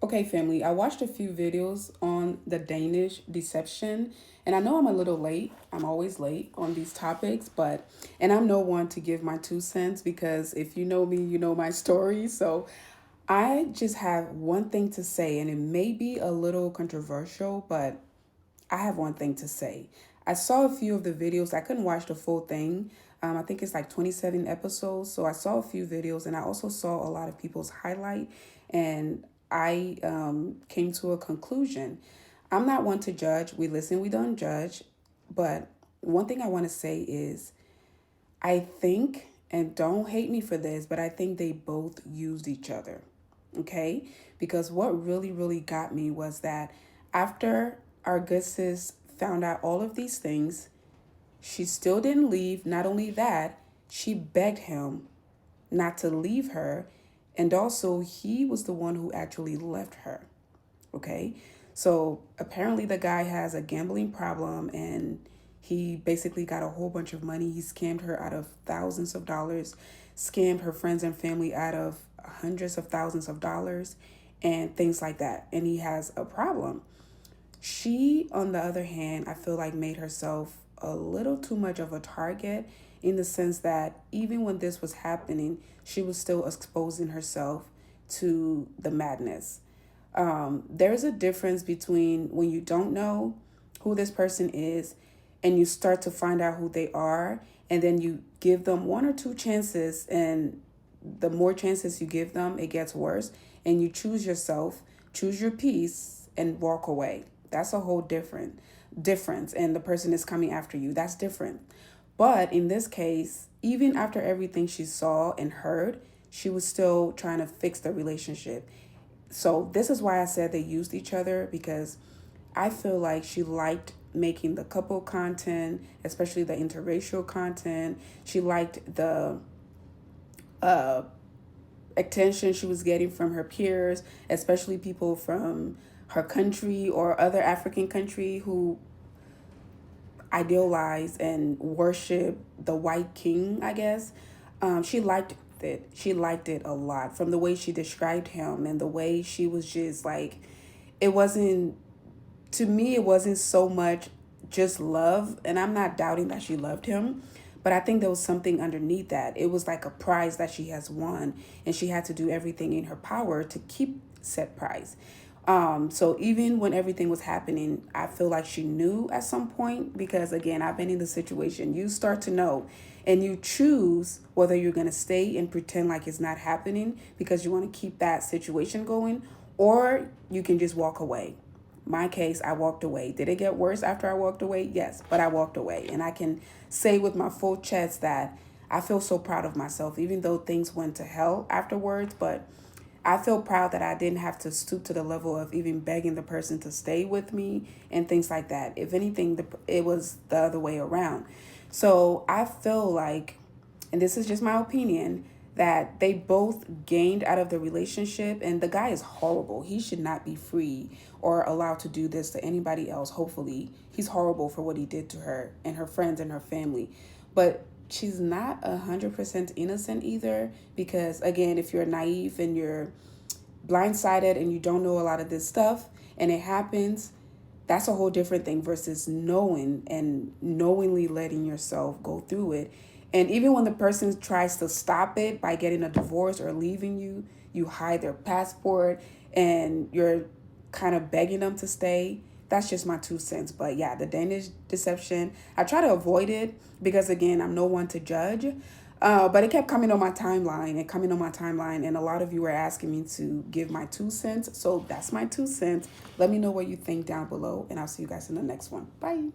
Okay, family, I watched a few videos on the Danish deception, and I know I'm a little late. I'm always late on these topics, and I'm no one to give my 2 cents because if you know me, you know my story. So I just have one thing to say, and it may be a little controversial, but I have one thing to say. I saw a few of the videos. I couldn't watch the full thing. I think it's like 27 episodes. So I saw a few videos and I also saw a lot of people's highlight. And I came to a conclusion. I'm not one to judge. We listen, we don't judge. But one thing I want to say is I think, and don't hate me for this, but I think they both used each other. Okay? Because what really, really got me was that after our good sis found out all of these things, she still didn't leave. Not only that, she begged him not to leave her. And also, he was the one who actually left her. Okay. So apparently, the guy has a gambling problem and he basically got a whole bunch of money. He scammed her out of thousands of dollars, scammed her friends and family out of hundreds of thousands of dollars, and things like that. And he has a problem. She, on the other hand, I feel like made herself a little too much of a target in the sense that even when this was happening, she was still exposing herself to the madness. There's a difference between when you don't know who this person is and you start to find out who they are, and then you give them one or two chances, and the more chances you give them, it gets worse, and you choose yourself, choose your peace, and walk away. That's a whole different difference, and the person is coming after you. That's different. But in this case, even after everything she saw and heard, she was still trying to fix the relationship. So this is why I said they used each other, because I feel like she liked making the couple content, especially the interracial content. She liked the uh, attention she was getting from her peers, especially people from her country or other African country who idealize and worship the white king, I guess. She liked it. She liked it a lot from the way she described him and the way she was just like, it wasn't, to me, it wasn't so much just love. And I'm not doubting that she loved him, but I think there was something underneath that. It was like a prize that she has won, and she had to do everything in her power to keep said prize. So even when everything was happening, I feel like she knew at some point, because again, I've been in the situation. You start to know and you choose whether you're going to stay and pretend like it's not happening because you want to keep that situation going, or you can just walk away. My case, I walked away. Did it get worse after I walked away? Yes, but I walked away. And I can say with my full chest that I feel so proud of myself, even though things went to hell afterwards. But I feel proud that I didn't have to stoop to the level of even begging the person to stay with me and things like that. If anything, it was the other way around. So I feel like, and this is just my opinion, that they both gained out of the relationship. And the guy is horrible. He should not be free or allowed to do this to anybody else. Hopefully, he's horrible for what he did to her and her friends and her family. But she's not 100% innocent either, because again, if you're naive and you're blindsided and you don't know a lot of this stuff and it happens, that's a whole different thing versus knowing and knowingly letting yourself go through it. And even when the person tries to stop it by getting a divorce or leaving you, you hide their passport and you're kind of begging them to stay. That's just my 2 cents. But yeah, the Danish deception, I try to avoid it because, again, I'm no one to judge. But it kept coming on my timeline and coming on my timeline. And a lot of you were asking me to give my 2 cents. So that's my 2 cents. Let me know what you think down below. And I'll see you guys in the next one. Bye.